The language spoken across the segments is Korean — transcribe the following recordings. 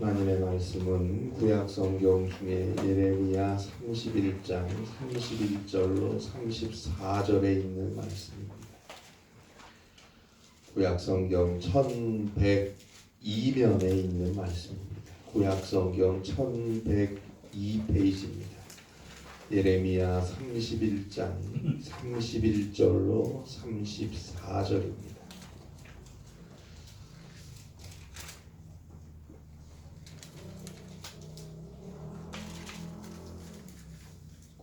하나님의 말씀은 구약 성경 중에 예레미야 31장 31절로 34절에 있는 말씀입니다. 구약 성경 1102면에 있는 말씀입니다. 구약 성경 1102페이지입니다. 예레미야 31장 31절로 34절입니다.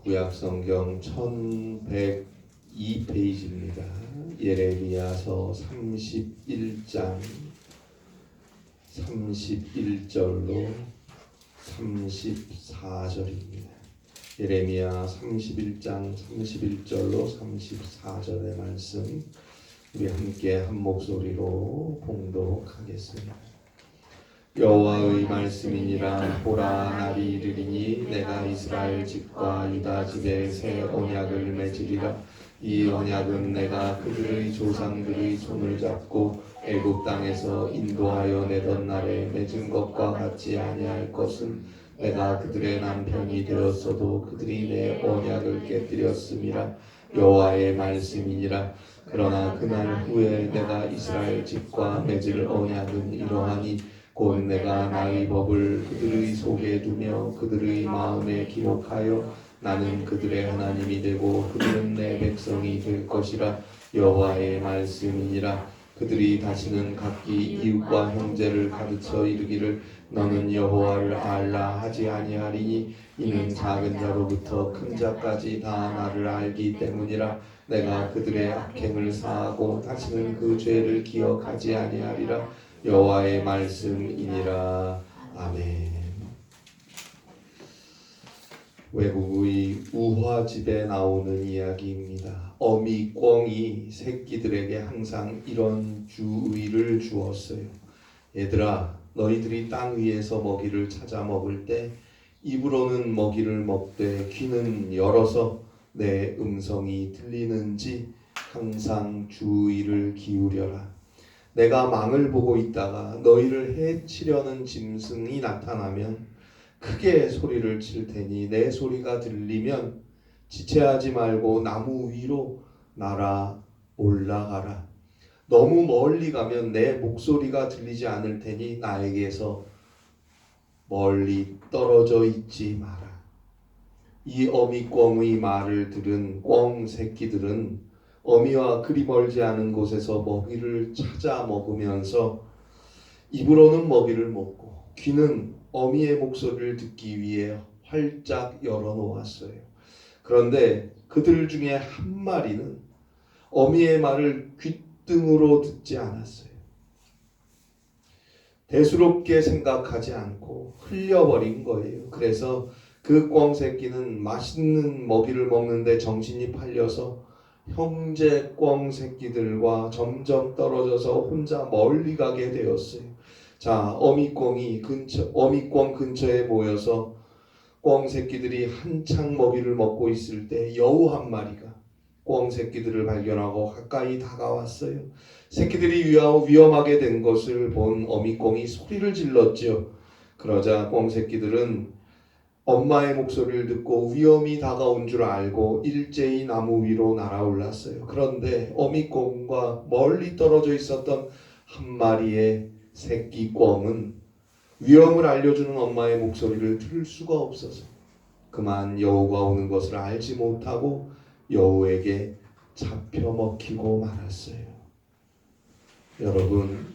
구약 성경 1102페이지입니다. 예레미야서 31장 31절로 34절입니다. 예레미야 31장 31절로 34절의 말씀 우리 함께 한 목소리로 봉독하겠습니다. 여호와의 말씀이니라. 보라, 날이 이르리니 내가 이스라엘 집과 유다 집에 새 언약을 맺으리라. 이 언약은 내가 그들의 조상들의 손을 잡고 애굽 땅에서 인도하여 내던 날에 맺은 것과 같지 아니할 것은 내가 그들의 남편이 되었어도 그들이 내 언약을 깨뜨렸음이라. 여호와의 말씀이니라. 그러나 그날 후에 내가 이스라엘 집과 맺을 언약은 이러하니 곧 내가 나의 법을 그들의 속에 두며 그들의 마음에 기록하여 나는 그들의 하나님이 되고 그들은 내 백성이 될 것이라. 여호와의 말씀이니라. 그들이 다시는 각기 이웃과 형제를 가르쳐 이르기를 너는 여호와를 알라 하지 아니하리니 이는 작은 자로부터 큰 자까지 다 나를 알기 때문이라. 내가 그들의 악행을 사하고 다시는 그 죄를 기억하지 아니하리라. 여호와의 말씀이니라. 아멘. 외국의 우화집에 나오는 이야기입니다. 어미 꿩이 새끼들에게 항상 이런 주의를 주었어요. 얘들아, 너희들이 땅 위에서 먹이를 찾아 먹을 때 입으로는 먹이를 먹되 귀는 열어서 내 음성이 들리는지 항상 주의를 기울여라. 내가 망을 보고 있다가 너희를 해치려는 짐승이 나타나면 크게 소리를 칠 테니 내 소리가 들리면 지체하지 말고 나무 위로 날아 올라가라. 너무 멀리 가면 내 목소리가 들리지 않을 테니 나에게서 멀리 떨어져 있지 마라. 이 어미꿩의 말을 들은 꿩 새끼들은 어미와 그리 멀지 않은 곳에서 먹이를 찾아 먹으면서 입으로는 먹이를 먹고 귀는 어미의 목소리를 듣기 위해 활짝 열어놓았어요. 그런데 그들 중에 한 마리는 어미의 말을 귓등으로 듣지 않았어요. 대수롭게 생각하지 않고 흘려버린 거예요. 그래서 그 꿩 새끼는 맛있는 먹이를 먹는데 정신이 팔려서 형제 꿩 새끼들과 점점 떨어져서 혼자 멀리 가게 되었어요. 자, 어미꿩 근처에 모여서 꿩 새끼들이 한창 먹이를 먹고 있을 때 여우 한 마리가 꿩 새끼들을 발견하고 가까이 다가왔어요. 새끼들이 위험하게 된 것을 본 어미꿩이 소리를 질렀죠. 그러자 꿩 새끼들은 엄마의 목소리를 듣고 위험이 다가온 줄 알고 일제히 나무 위로 날아올랐어요. 그런데 어미꿩과 멀리 떨어져 있었던 한 마리의 새끼 꿩은 위험을 알려주는 엄마의 목소리를 들을 수가 없어서 그만 여우가 오는 것을 알지 못하고 여우에게 잡혀 먹히고 말았어요. 여러분,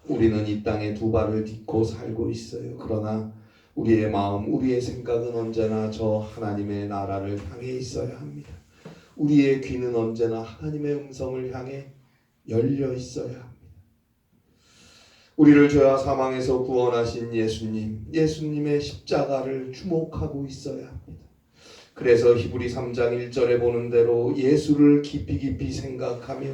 우리는 이 땅에 두 발을 딛고 살고 있어요. 그러나 우리의 마음, 우리의 생각은 언제나 저 하나님의 나라를 향해 있어야 합니다. 우리의 귀는 언제나 하나님의 음성을 향해 열려 있어야 합니다. 우리를 죄와 사망에서 구원하신 예수님의 십자가를 주목하고 있어야 합니다. 그래서 히브리 3장 1절에 보는 대로 예수를 깊이 생각하며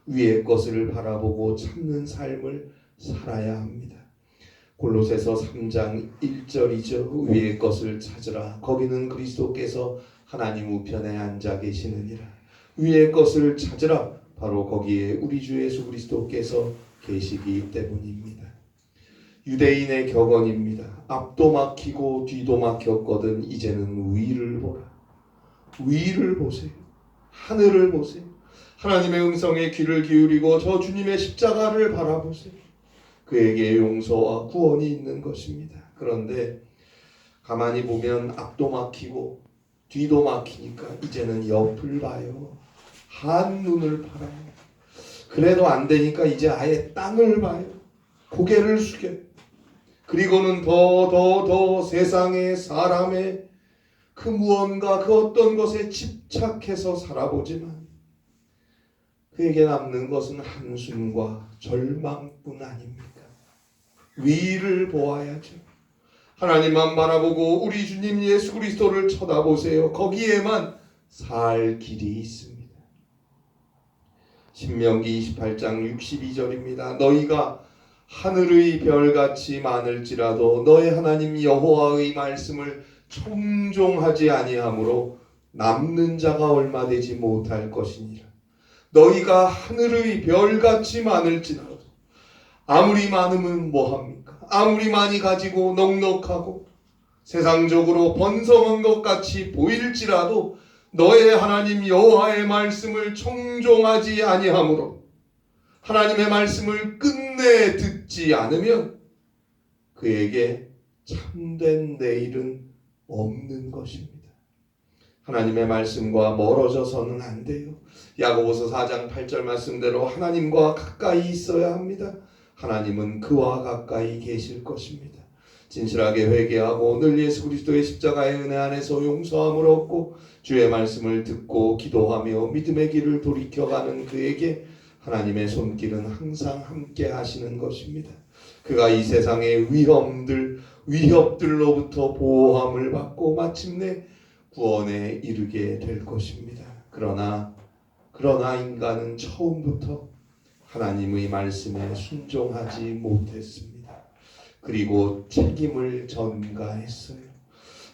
위의 것을 바라보고 참는 삶을 살아야 합니다. 골로새서 3장 1절이죠. 위의 것을 찾으라. 거기는 그리스도께서 하나님 우편에 앉아 계시느니라. 위의 것을 찾으라. 바로 거기에 우리 주 예수 그리스도께서 계시기 때문입니다. 유대인의 격언입니다. 앞도 막히고 뒤도 막혔거든 이제는 위를 보라. 위를 보세요. 하늘을 보세요. 하나님의 음성에 귀를 기울이고 저 주님의 십자가를 바라보세요. 그에게 용서와 구원이 있는 것입니다. 그런데 가만히 보면 앞도 막히고 뒤도 막히니까 이제는 옆을 봐요. 한눈을 팔아요. 그래도 안 되니까 이제 아예 땅을 봐요. 고개를 숙여요. 그리고는 더 세상의 사람의 그 무언가 그 어떤 것에 집착해서 살아보지만 그에게 남는 것은 한숨과 절망뿐 아닙니까? 위를 보아야죠. 하나님만 바라보고 우리 주님 예수 그리스도를 쳐다보세요. 거기에만 살 길이 있습니다. 신명기 28장 62절입니다. 너희가 하늘의 별같이 많을지라도 너의 하나님 여호와의 말씀을 청종하지 아니하므로 남는 자가 얼마 되지 못할 것이니라. 너희가 하늘의 별같이 많을지라도 아무리 많으면 뭐합니까? 아무리 많이 가지고 넉넉하고 세상적으로 번성한 것 같이 보일지라도 너의 하나님 여호와의 말씀을 청종하지 아니하므로 하나님의 말씀을 끝내 듣지 않으면 그에게 참된 내일은 없는 것입니다. 하나님의 말씀과 멀어져서는 안 돼요. 야고보서 4장 8절 말씀대로 하나님과 가까이 있어야 합니다. 하나님은 그와 가까이 계실 것입니다. 진실하게 회개하고 늘 예수 그리스도의 십자가의 은혜 안에서 용서함을 얻고 주의 말씀을 듣고 기도하며 믿음의 길을 돌이켜가는 그에게 하나님의 손길은 항상 함께 하시는 것입니다. 그가 이 세상의 위협들로부터 보호함을 받고 마침내 구원에 이르게 될 것입니다. 그러나 인간은 처음부터 하나님의 말씀에 순종하지 못했습니다. 그리고 책임을 전가했어요.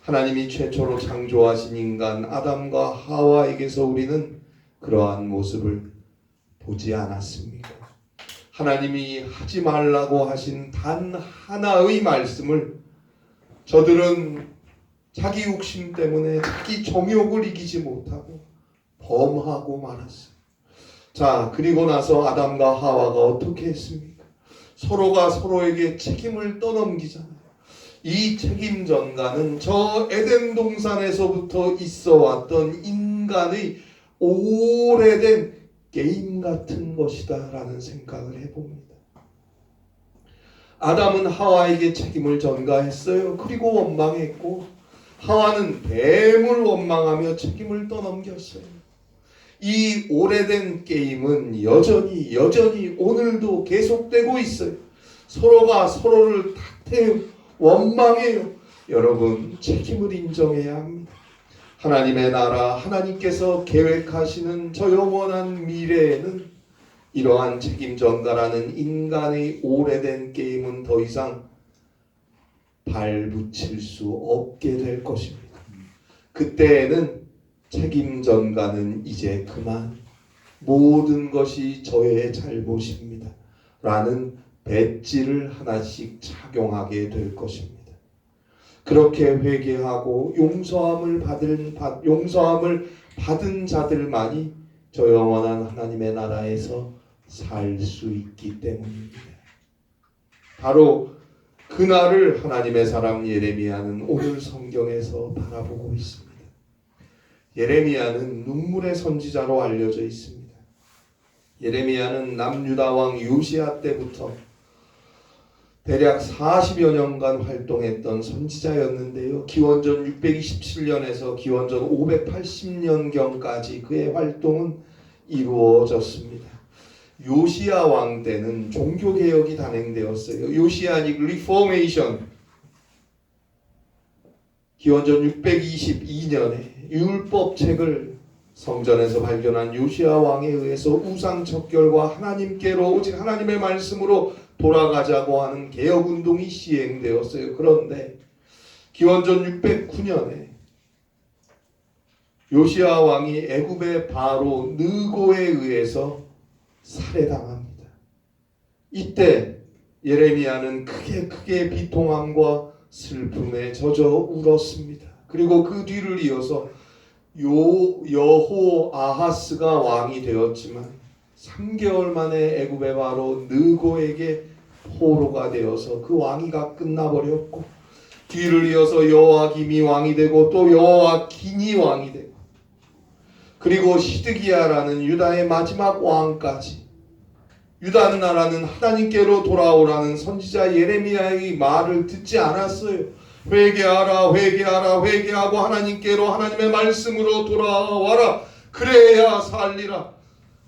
하나님이 최초로 창조하신 인간 아담과 하와에게서 우리는 그러한 모습을 보지 않았습니까? 하나님이 하지 말라고 하신 단 하나의 말씀을 저들은 자기 욕심 때문에 자기 정욕을 이기지 못하고 범하고 말았어요. 자, 그리고 나서 아담과 하와가 어떻게 했습니까? 서로가 서로에게 책임을 떠넘기잖아요. 이 책임 전가는 저 에덴 동산에서부터 있어 왔던 인간의 오래된 게임 같은 것이다 라는 생각을 해봅니다. 아담은 하와에게 책임을 전가했어요. 그리고 원망했고 하와는 뱀을 원망하며 책임을 떠넘겼어요. 이 오래된 게임은 여전히 오늘도 계속되고 있어요. 서로가 서로를 탓해요. 원망해요. 여러분, 책임을 인정해야 합니다. 하나님의 나라, 하나님께서 계획하시는 저 영원한 미래에는 이러한 책임 전가라는 인간의 오래된 게임은 더 이상 발붙일 수 없게 될 것입니다. 그때에는 책임 전가는 이제 그만 모든 것이 저의 잘못입니다 라는 배지를 하나씩 착용하게 될 것입니다. 그렇게 회개하고 용서함을 받은 자들만이 저 영원한 하나님의 나라에서 살 수 있기 때문입니다. 바로 그날을 하나님의 사람 예레미야는 오늘 성경에서 바라보고 있습니다. 예레미야는 눈물의 선지자로 알려져 있습니다. 예레미야는 남유다 왕 요시야 때부터 대략 40여 년간 활동했던 선지자였는데요. 기원전 627년에서 기원전 580년경까지 그의 활동은 이루어졌습니다. 요시야 왕 때는 종교개혁이 단행되었어요. 요시아닉 리포메이션. 기원전 622년에 율법책을 성전에서 발견한 요시야 왕에 의해서 우상척결과 하나님께로 오직 하나님의 말씀으로 돌아가자고 하는 개혁운동이 시행되었어요. 그런데 기원전 609년에 요시야 왕이 애굽의 바로 느고에 의해서 살해당합니다. 이때 예레미야는 크게 비통함과 슬픔에 젖어 울었습니다. 그리고 그 뒤를 이어서 여호아하스가 왕이 되었지만 3개월 만에 애굽의 바로 느고에게 포로가 되어서 그 왕위가 끝나버렸고, 뒤를 이어서 여호야김이 왕이 되고 또 여호야긴이 왕이 되고, 그리고 시드기야라는 유다의 마지막 왕까지 유다 나라는 하나님께로 돌아오라는 선지자 예레미야의 말을 듣지 않았어요. 회개하라, 회개하라, 회개하고 하나님께로, 하나님의 말씀으로 돌아와라. 그래야 살리라.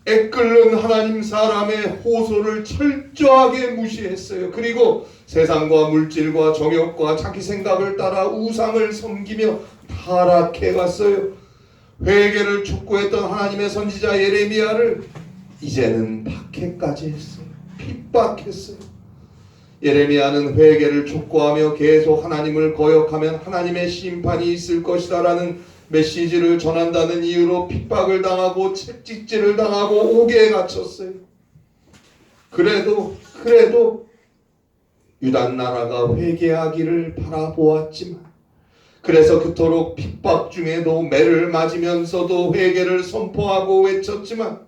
애끓는 하나님 사람의 호소를 철저하게 무시했어요. 그리고 세상과 물질과 정욕과 자기 생각을 따라 우상을 섬기며 타락해 갔어요. 회개를 촉구했던 하나님의 선지자 예레미야를 이제는 박해까지 했어요. 핍박했어요. 예레미야는 회개를 촉구하며 계속 하나님을 거역하면 하나님의 심판이 있을 것이다라는 메시지를 전한다는 이유로 핍박을 당하고 채찍질을 당하고 옥에 갇혔어요. 그래도 유다 나라가 회개하기를 바라보았지만, 그래서 그토록 핍박 중에도 매를 맞으면서도 회개를 선포하고 외쳤지만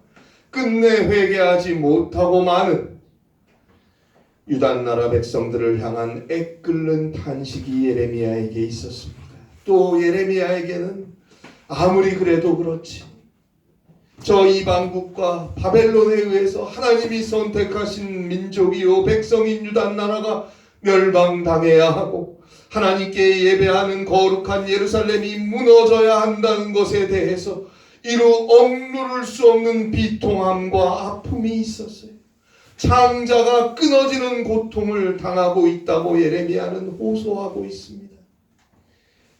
끝내 회개하지 못하고 마는 유다 나라 백성들을 향한 애끓는 탄식이 예레미야에게 있었습니다. 또 예레미야에게는 아무리 그래도 그렇지, 저 이방국과 바벨론에 의해서 하나님이 선택하신 민족이요 백성인 유다 나라가 멸망당해야 하고 하나님께 예배하는 거룩한 예루살렘이 무너져야 한다는 것에 대해서 이루 억누를 수 없는 비통함과 아픔이 있었어요. 창자가 끊어지는 고통을 당하고 있다고 예레미야는 호소하고 있습니다.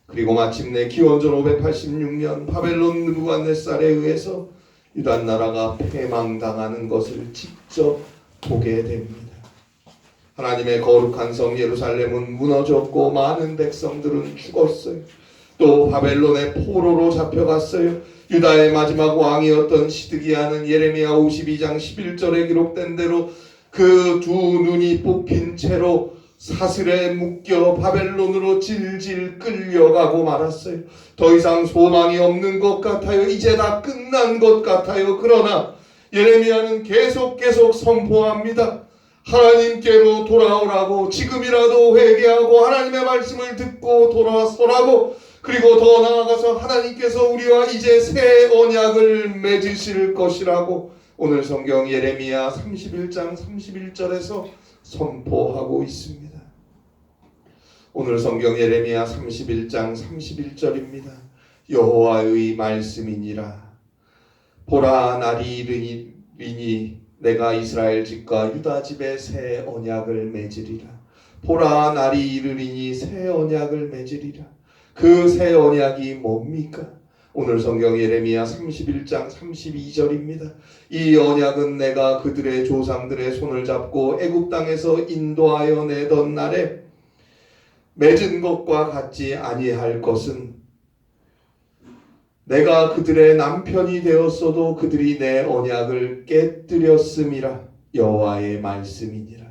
그리고 마침내 기원전 586년 바벨론 느부갓네살에 의해서 유다 나라가 패망당하는 것을 직접 보게 됩니다. 하나님의 거룩한 성 예루살렘은 무너졌고 많은 백성들은 죽었어요. 또 바벨론의 포로로 잡혀갔어요. 유다의 마지막 왕이었던 시드기야는 예레미야 52장 11절에 기록된 대로 그 두 눈이 뽑힌 채로 사슬에 묶여 바벨론으로 질질 끌려가고 말았어요. 더 이상 소망이 없는 것 같아요. 이제 다 끝난 것 같아요. 그러나 예레미야는 계속 선포합니다. 하나님께로 돌아오라고, 지금이라도 회개하고 하나님의 말씀을 듣고 돌아서라고, 그리고 더 나아가서 하나님께서 우리와 이제 새 언약을 맺으실 것이라고 오늘 성경 예레미야 31장 31절에서 선포하고 있습니다. 오늘 성경 예레미야 31장 31절입니다. 여호와의 말씀이니라. 보라, 날이 이르리니 내가 이스라엘 집과 유다 집에 새 언약을 맺으리라. 보라, 날이 이르리니 새 언약을 맺으리라. 그 새 언약이 뭡니까? 오늘 성경 예레미야 31장 32절입니다. 이 언약은 내가 그들의 조상들의 손을 잡고 애굽 땅에서 인도하여 내던 날에 맺은 것과 같지 아니할 것은, 내가 그들의 남편이 되었어도 그들이 내 언약을 깨뜨렸음이라. 여호와의 말씀이니라.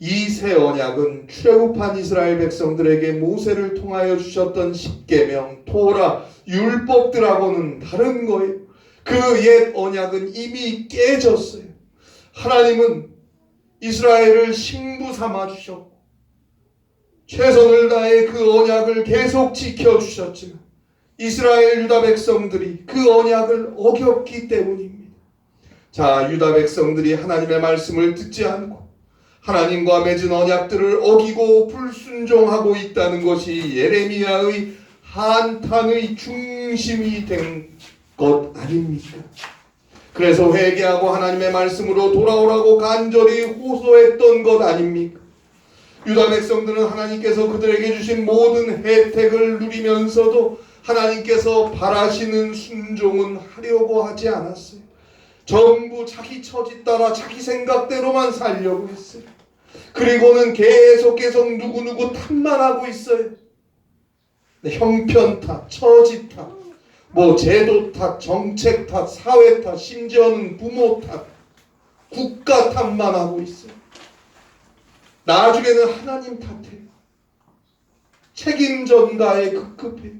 이 새 언약은 출애굽한 이스라엘 백성들에게 모세를 통하여 주셨던 십계명, 토라, 율법들하고는 다른 거예요. 그 옛 언약은 이미 깨졌어요. 하나님은 이스라엘을 신부 삼아 주셨고 최선을 다해 그 언약을 계속 지켜주셨지만 이스라엘 유다 백성들이 그 언약을 어겼기 때문입니다. 자, 유다 백성들이 하나님의 말씀을 듣지 않고 하나님과 맺은 언약들을 어기고 불순종하고 있다는 것이 예레미야의 한탄의 중심이 된 것 아닙니까? 그래서 회개하고 하나님의 말씀으로 돌아오라고 간절히 호소했던 것 아닙니까? 유다 백성들은 하나님께서 그들에게 주신 모든 혜택을 누리면서도 하나님께서 바라시는 순종은 하려고 하지 않았어요. 전부 자기 처지 따라 자기 생각대로만 살려고 했어요. 그리고는 계속 누구 탓만 하고 있어요. 형편 탓, 처지 탓, 제도 탓, 정책 탓, 사회 탓, 심지어는 부모 탓, 국가 탓만 하고 있어요. 나중에는 하나님 탓해요. 책임 전가에 급급해요.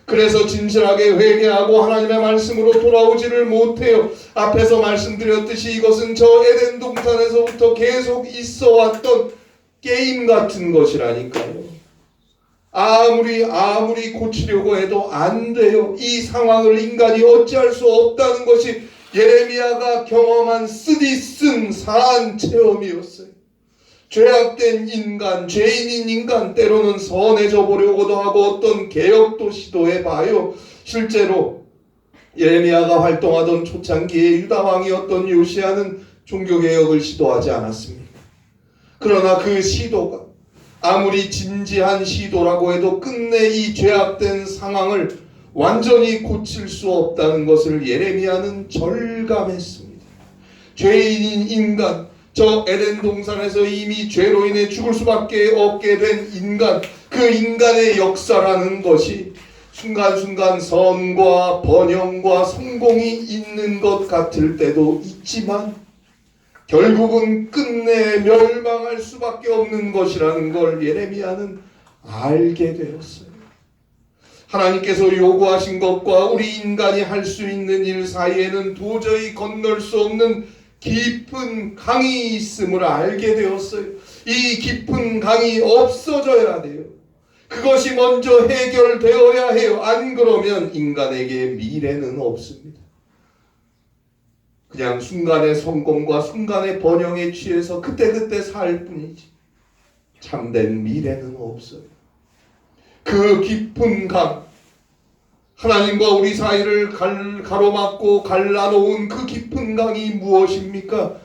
그래서 진실하게 회개하고 하나님의 말씀으로 돌아오지를 못해요. 앞에서 말씀드렸듯이 이것은 저 에덴 동산에서부터 계속 있어왔던 게임 같은 것이라니까요. 아무리 고치려고 해도 안 돼요. 이 상황을 인간이 어찌할 수 없다는 것이 예레미야가 경험한 쓰디쓴 사한 체험이었어요. 죄악된 인간, 죄인인 인간, 때로는 선해져 보려고도 하고 어떤 개혁도 시도해봐요. 실제로 예레미야가 활동하던 초창기에 유다왕이었던 요시야는 종교개혁을 시도하지 않았습니다. 그러나 그 시도가 아무리 진지한 시도라고 해도 끝내 이 죄악된 상황을 완전히 고칠 수 없다는 것을 예레미야는 절감했습니다. 죄인인 인간, 저 에덴 동산에서 이미 죄로 인해 죽을 수밖에 없게 된 인간, 그 인간의 역사라는 것이 순간순간 선과 번영과 성공이 있는 것 같을 때도 있지만 결국은 끝내 멸망할 수밖에 없는 것이라는 걸 예레미야는 알게 되었어요. 하나님께서 요구하신 것과 우리 인간이 할 수 있는 일 사이에는 도저히 건널 수 없는 깊은 강이 있음을 알게 되었어요. 이 깊은 강이 없어져야 돼요. 그것이 먼저 해결되어야 해요. 안 그러면 인간에게 미래는 없습니다. 그냥 순간의 성공과 순간의 번영에 취해서 그때그때 살 뿐이지 참된 미래는 없어요. 그 깊은 강, 하나님과 우리 사이를 가로막고 갈라놓은 그 깊은 강이 무엇입니까?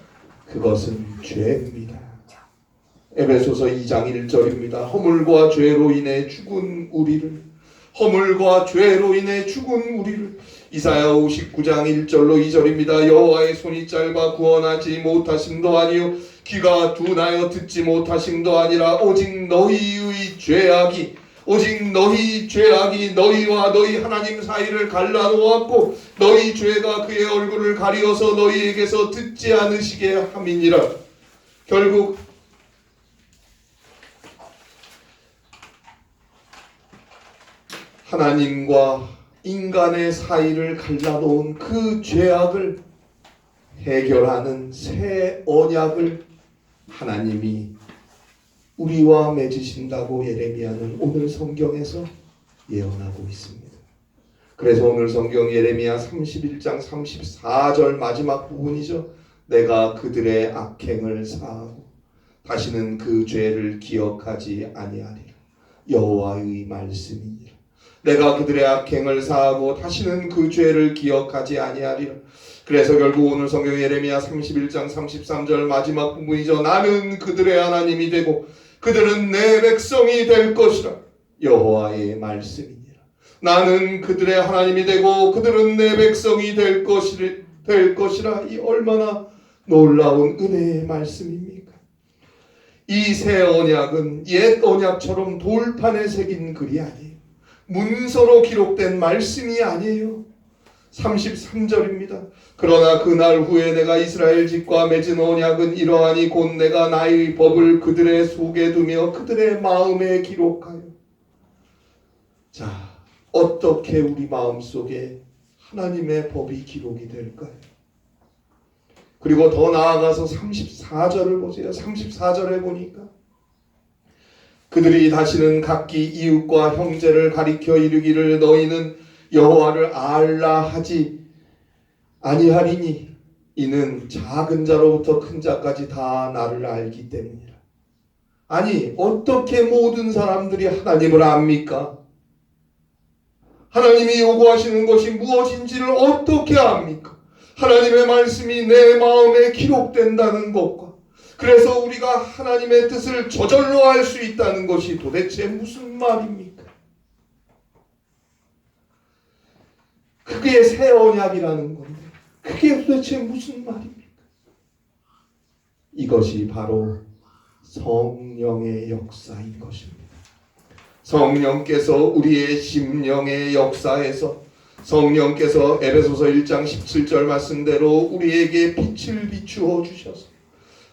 그것은 죄입니다. 에베소서 2장 1절입니다. 허물과 죄로 인해 죽은 우리를, 허물과 죄로 인해 죽은 우리를. 이사야 59장 1절로 2절입니다. 여호와의 손이 짧아 구원하지 못하심도 아니요 귀가 둔하여 듣지 못하심도 아니라 오직 너희의 죄악이 너희와 너희 하나님 사이를 갈라놓았고 너희 죄가 그의 얼굴을 가리어서 너희에게서 듣지 않으시게 함이니라. 결국 하나님과 인간의 사이를 갈라놓은 그 죄악을 해결하는 새 언약을 하나님이 우리와 맺으신다고 예레미야는 오늘 성경에서 예언하고 있습니다. 그래서 오늘 성경 예레미야 31장 34절 마지막 부분이죠. 내가 그들의 악행을 사하고 다시는 그 죄를 기억하지 아니하리라. 여호와의 말씀이니라. 내가 그들의 악행을 사하고 다시는 그 죄를 기억하지 아니하리라. 그래서 결국 오늘 성경 예레미야 31장 33절 마지막 부분이죠. 나는 그들의 하나님이 되고 그들은 내 백성이 될 것이라. 여호와의 말씀이니라. 나는 그들의 하나님이 되고 그들은 내 백성이 될 것이라. 이 얼마나 놀라운 은혜의 말씀입니까? 이 새 언약은 옛 언약처럼 돌판에 새긴 글이 아니에요. 문서로 기록된 말씀이 아니에요. 33절입니다. 그러나 그날 후에 내가 이스라엘 집과 맺은 언약은 이러하니 곧 내가 나의 법을 그들의 속에 두며 그들의 마음에 기록하여. 자, 어떻게 우리 마음속에 하나님의 법이 기록이 될까요? 그리고 더 나아가서 34절을 보세요. 34절에 보니까 그들이 다시는 각기 이웃과 형제를 가리켜 이르기를 너희는 여호와를 알라 하지 아니하리니 이는 작은 자로부터 큰 자까지 다 나를 알기 때문이라. 아니, 어떻게 모든 사람들이 하나님을 압니까? 하나님이 요구하시는 것이 무엇인지를 어떻게 압니까? 하나님의 말씀이 내 마음에 기록된다는 것과 그래서 우리가 하나님의 뜻을 저절로 알 수 있다는 것이 도대체 무슨 말입니까? 그게 새 언약이라는 건데 그게 도대체 무슨 말입니까? 이것이 바로 성령의 역사인 것입니다. 성령께서 우리의 심령의 역사에서 성령께서 에베소서 1장 17절 말씀대로 우리에게 빛을 비추어 주셔서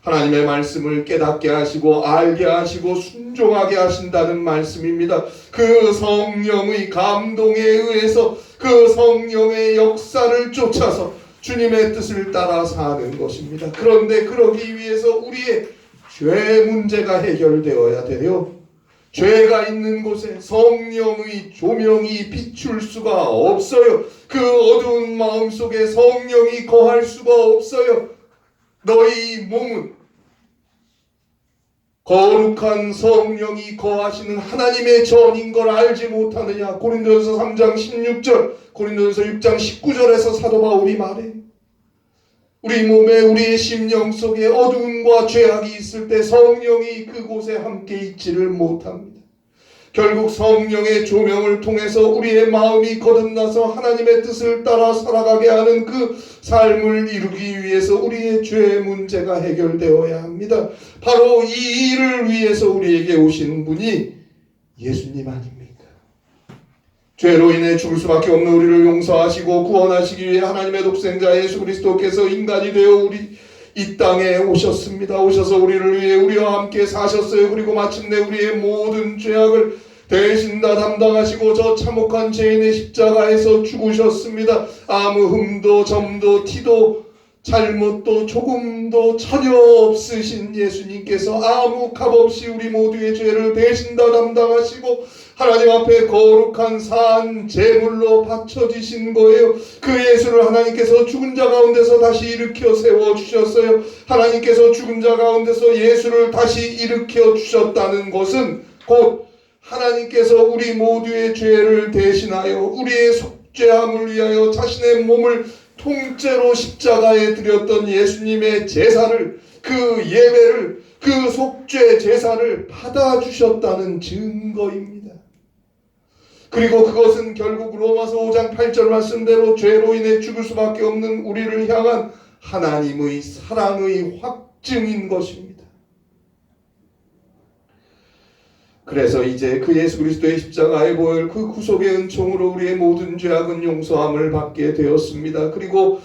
하나님의 말씀을 깨닫게 하시고 알게 하시고 순종하게 하신다는 말씀입니다. 그 성령의 감동에 의해서 그 성령의 역사를 쫓아서 주님의 뜻을 따라 사는 것입니다. 그런데 그러기 위해서 우리의 죄 문제가 해결되어야 돼요. 죄가 있는 곳에 성령의 조명이 비출 수가 없어요. 그 어두운 마음속에 성령이 거할 수가 없어요. 너희 몸은 거룩한 성령이 거하시는 하나님의 전인 걸 알지 못하느냐. 고린도전서 3장 16절, 고린도전서 6장 19절에서 사도 바울이 말해. 우리 몸에 우리의 심령 속에 어두움과 죄악이 있을 때 성령이 그곳에 함께 있지를 못합니다. 결국 성령의 조명을 통해서 우리의 마음이 거듭나서 하나님의 뜻을 따라 살아가게 하는 그 삶을 이루기 위해서 우리의 죄 문제가 해결되어야 합니다. 바로 이 일을 위해서 우리에게 오신 분이 예수님 아닙니까? 죄로 인해 죽을 수밖에 없는 우리를 용서하시고 구원하시기 위해 하나님의 독생자 예수 그리스도께서 인간이 되어 우리 이 땅에 오셨습니다. 오셔서 우리를 위해 우리와 함께 사셨어요. 그리고 마침내 우리의 모든 죄악을 대신 다 담당하시고 저 참혹한 죄인의 십자가에서 죽으셨습니다. 아무 흠도 점도 티도 잘못도 조금도 전혀 없으신 예수님께서 아무 값없이 우리 모두의 죄를 대신 다 담당하시고 하나님 앞에 거룩한 산 제물로 바쳐지신 거예요. 그 예수를 하나님께서 죽은 자 가운데서 다시 일으켜 세워주셨어요. 하나님께서 죽은 자 가운데서 예수를 다시 일으켜 주셨다는 것은 곧 하나님께서 우리 모두의 죄를 대신하여 우리의 속죄함을 위하여 자신의 몸을 통째로 십자가에 드렸던 예수님의 제사를, 그 예배를, 그 속죄 제사를 받아주셨다는 증거입니다. 그리고 그것은 결국 로마서 5장 8절 말씀대로 죄로 인해 죽을 수밖에 없는 우리를 향한 하나님의 사랑의 확증인 것입니다. 그래서 이제 그 예수 그리스도의 십자가의 보혈, 그 구속의 은총으로 우리의 모든 죄악은 용서함을 받게 되었습니다. 그리고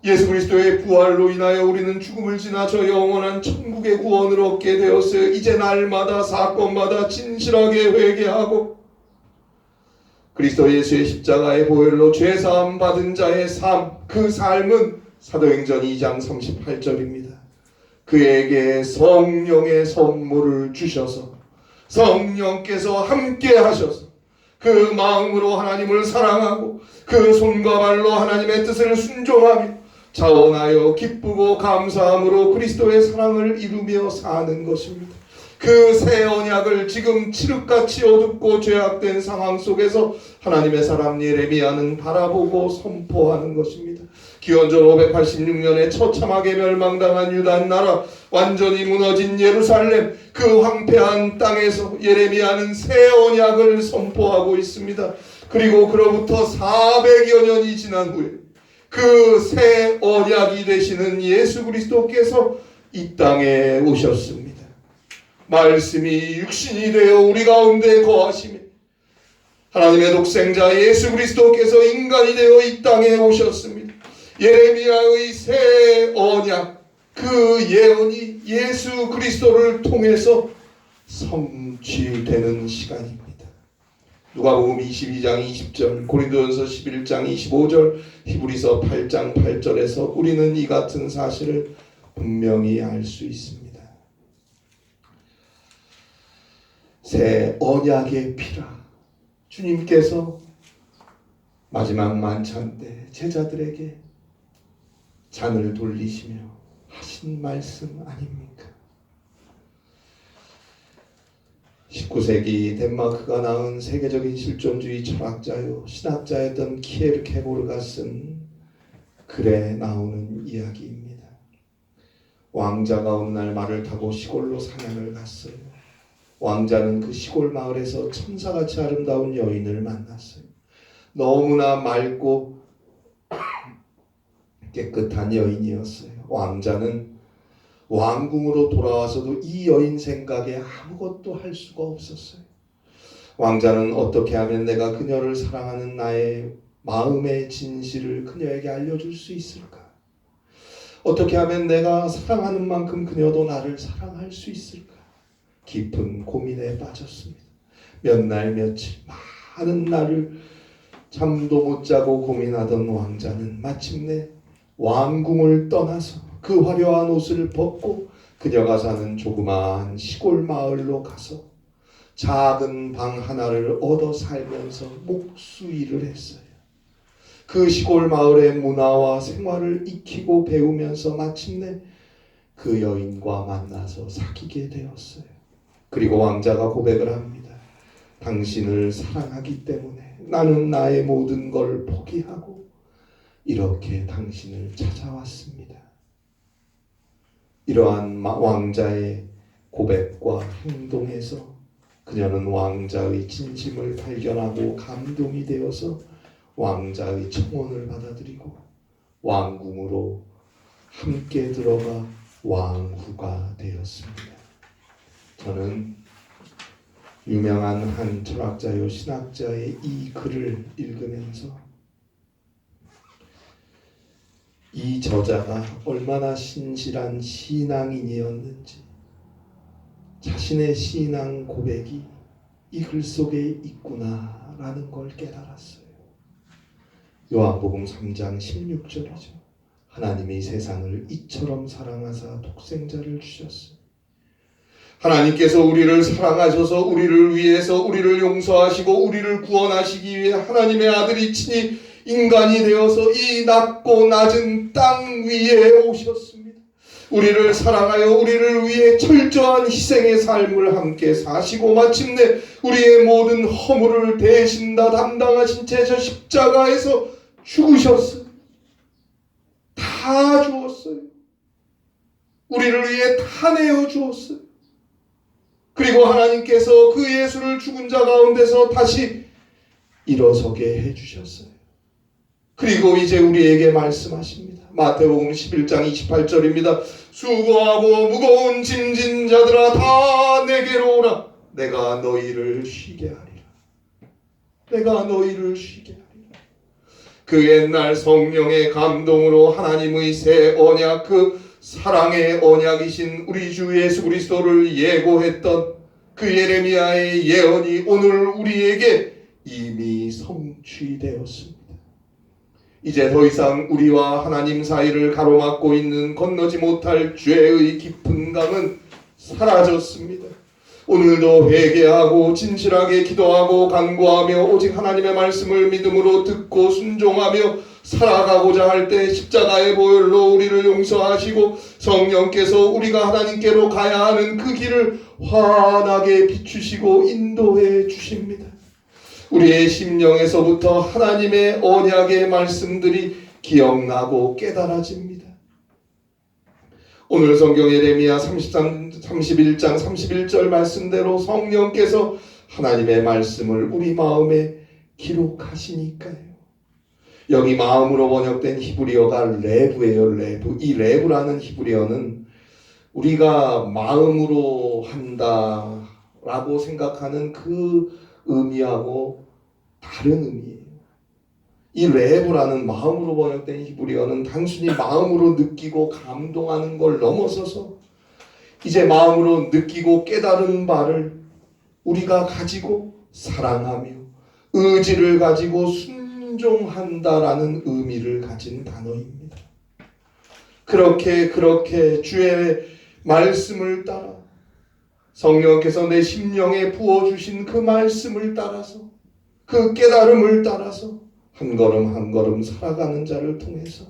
예수 그리스도의 부활로 인하여 우리는 죽음을 지나 저 영원한 천국의 구원을 얻게 되었어요. 이제 날마다 사건마다 진실하게 회개하고 그리스도 예수의 십자가의 보혈로 죄사함 받은 자의 삶, 그 삶은 사도행전 2장 38절입니다. 그에게 성령의 선물을 주셔서 성령께서 함께 하셔서 그 마음으로 하나님을 사랑하고 그 손과 발로 하나님의 뜻을 순종하며 자원하여 기쁘고 감사함으로 그리스도의 사랑을 이루며 사는 것입니다. 그 새 언약을 지금 칠흑같이 어둡고 죄악된 상황 속에서 하나님의 사람 예레미야는 바라보고 선포하는 것입니다. 기원전 586년에 처참하게 멸망당한 유다 나라, 완전히 무너진 예루살렘, 그 황폐한 땅에서 예레미야는 새 언약을 선포하고 있습니다. 그리고 그로부터 400여 년이 지난 후에 그 새 언약이 되시는 예수 그리스도께서 이 땅에 오셨습니다. 말씀이 육신이 되어 우리 가운데 거하시며 하나님의 독생자 예수 그리스도께서 인간이 되어 이 땅에 오셨습니다. 예레미야의 새 언약, 그 예언이 예수 그리스도를 통해서 성취되는 시간입니다. 누가복음 22장 20절, 고린도전서 11장 25절, 히브리서 8장 8절에서 우리는 이 같은 사실을 분명히 알 수 있습니다. 새 언약의 피라. 주님께서 마지막 만찬 때 제자들에게 잔을 돌리시며 하신 말씀 아닙니까? 19세기 덴마크가 낳은 세계적인 실존주의 철학자요 신학자였던 키에르케고르가 쓴 글에 나오는 이야기입니다. 왕자가 어느 날 말을 타고 시골로 사냥을 갔어요. 왕자는 그 시골 마을에서 천사같이 아름다운 여인을 만났어요. 너무나 맑고 깨끗한 여인이었어요. 왕자는 왕궁으로 돌아와서도 이 여인 생각에 아무것도 할 수가 없었어요. 왕자는 어떻게 하면 내가 그녀를 사랑하는 나의 마음의 진실을 그녀에게 알려줄 수 있을까? 어떻게 하면 내가 사랑하는 만큼 그녀도 나를 사랑할 수 있을까? 깊은 고민에 빠졌습니다. 몇 날 며칠 많은 날을 잠도 못 자고 고민하던 왕자는 마침내 왕궁을 떠나서 그 화려한 옷을 벗고 그녀가 사는 조그마한 시골 마을로 가서 작은 방 하나를 얻어 살면서 목수일을 했어요. 그 시골 마을의 문화와 생활을 익히고 배우면서 마침내 그 여인과 만나서 사귀게 되었어요. 그리고 왕자가 고백을 합니다. 당신을 사랑하기 때문에 나는 나의 모든 걸 포기하고 이렇게 당신을 찾아왔습니다. 이러한 왕자의 고백과 행동에서 그녀는 왕자의 진심을 발견하고 감동이 되어서 왕자의 청혼을 받아들이고 왕궁으로 함께 들어가 왕후가 되었습니다. 저는 유명한 한 철학자요 신학자의 이 글을 읽으면서 이 저자가 얼마나 신실한 신앙인이었는지 자신의 신앙 고백이 이 글 속에 있구나라는 걸 깨달았어요. 요한복음 3장 16절이죠. 하나님이 세상을 이처럼 사랑하사 독생자를 주셨으니 하나님께서 우리를 사랑하셔서 우리를 위해서 우리를 용서하시고 우리를 구원하시기 위해 하나님의 아들이 친히 인간이 되어서 이 낮고 낮은 땅 위에 오셨습니다. 우리를 사랑하여 우리를 위해 철저한 희생의 삶을 함께 사시고 마침내 우리의 모든 허물을 대신 다 담당하신 채 저 십자가에서 죽으셨어요. 다 주었어요. 우리를 위해 다 내어 주었어요. 그리고 하나님께서 그 예수를 죽은 자 가운데서 다시 일어서게 해주셨어요. 그리고 이제 우리에게 말씀하십니다. 마태복음 11장 28절입니다. 수고하고 무거운 짐진 자들아 다 내게로 오라. 내가 너희를 쉬게 하리라. 내가 너희를 쉬게 하리라. 그 옛날 성령의 감동으로 하나님의 새 언약, 그 사랑의 언약이신 우리 주 예수 그리스도를 예고했던 그 예레미야의 예언이 오늘 우리에게 이미 성취되었습니다. 이제 더 이상 우리와 하나님 사이를 가로막고 있는 건너지 못할 죄의 깊은 강은 사라졌습니다. 오늘도 회개하고 진실하게 기도하고 간구하며 오직 하나님의 말씀을 믿음으로 듣고 순종하며 살아가고자 할 때 십자가의 보혈로 우리를 용서하시고 성령께서 우리가 하나님께로 가야 하는 그 길을 환하게 비추시고 인도해 주십니다. 우리의 심령에서부터 하나님의 언약의 말씀들이 기억나고 깨달아집니다. 오늘 성경 예레미야 31장 31절 말씀대로 성령께서 하나님의 말씀을 우리 마음에 기록하시니까요. 여기 마음으로 번역된 히브리어가 레브예요. 레브. 이 레브라는 히브리어는 우리가 마음으로 한다라고 생각하는 그 의미하고 다른 의미예요. 이 레브라는 마음으로 번역된 히브리어는 단순히 마음으로 느끼고 감동하는 걸 넘어서서 이제 마음으로 느끼고 깨달은 바를 우리가 가지고 사랑하며 의지를 가지고 순종한다라는 의미를 가진 단어입니다. 그렇게 주의 말씀을 따라 성령께서 내 심령에 부어주신 그 말씀을 따라서 그 깨달음을 따라서 한 걸음 한 걸음 살아가는 자를 통해서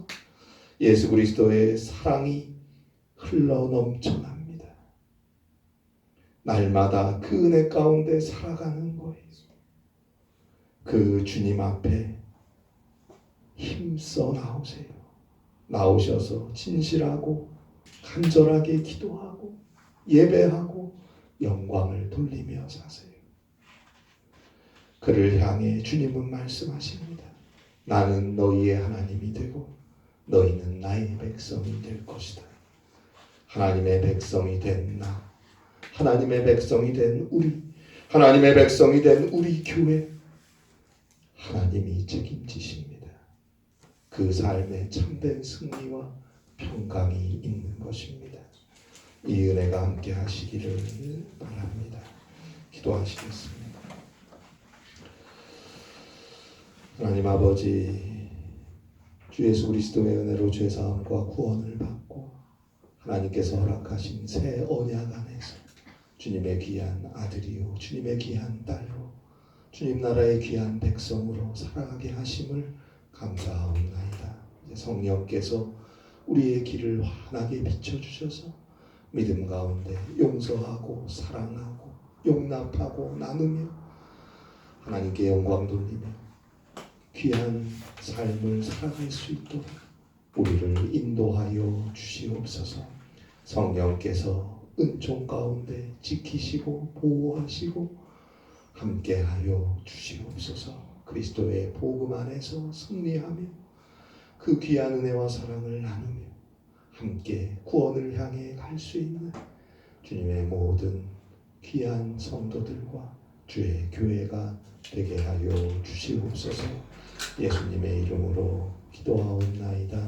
예수 그리스도의 사랑이 흘러 넘쳐납니다. 날마다 그 은혜 가운데 살아가는 거예요. 그 주님 앞에 힘써 나오세요. 나오셔서 진실하고 간절하게 기도하고 예배하고 영광을 돌리며 사세요. 그를 향해 주님은 말씀하십니다. 나는 너희의 하나님이 되고 너희는 나의 백성이 될 것이다. 하나님의 백성이 된 나, 하나님의 백성이 된 우리, 하나님의 백성이 된 우리 교회, 하나님이 책임지십니다. 그 삶의 참된 승리와 평강이 있는 것입니다. 이 은혜가 함께 하시기를 바랍니다. 기도하시겠습니다. 하나님 아버지, 주 예수 그리스도의 은혜로 죄사함과 구원을 받고 하나님께서 허락하신 새 언약 안에서 주님의 귀한 아들이요 주님의 귀한 딸로 주님 나라의 귀한 백성으로 살아가게 하심을 감사하옵나이다. 이제 성령께서 우리의 길을 환하게 비춰주셔서 믿음 가운데 용서하고 사랑하고 용납하고 나누며 하나님께 영광 돌리며 귀한 삶을 살아갈 수 있도록 우리를 인도하여 주시옵소서. 성령께서 은총 가운데 지키시고 보호하시고 함께하여 주시옵소서. 그리스도의 복음 안에서 승리하며 그 귀한 은혜와 사랑을 나누며 함께 구원을 향해 갈 수 있는 주님의 모든 귀한 성도들과 주의 교회가 되게 하여 주시옵소서. 예수님의 이름으로 기도하옵나이다.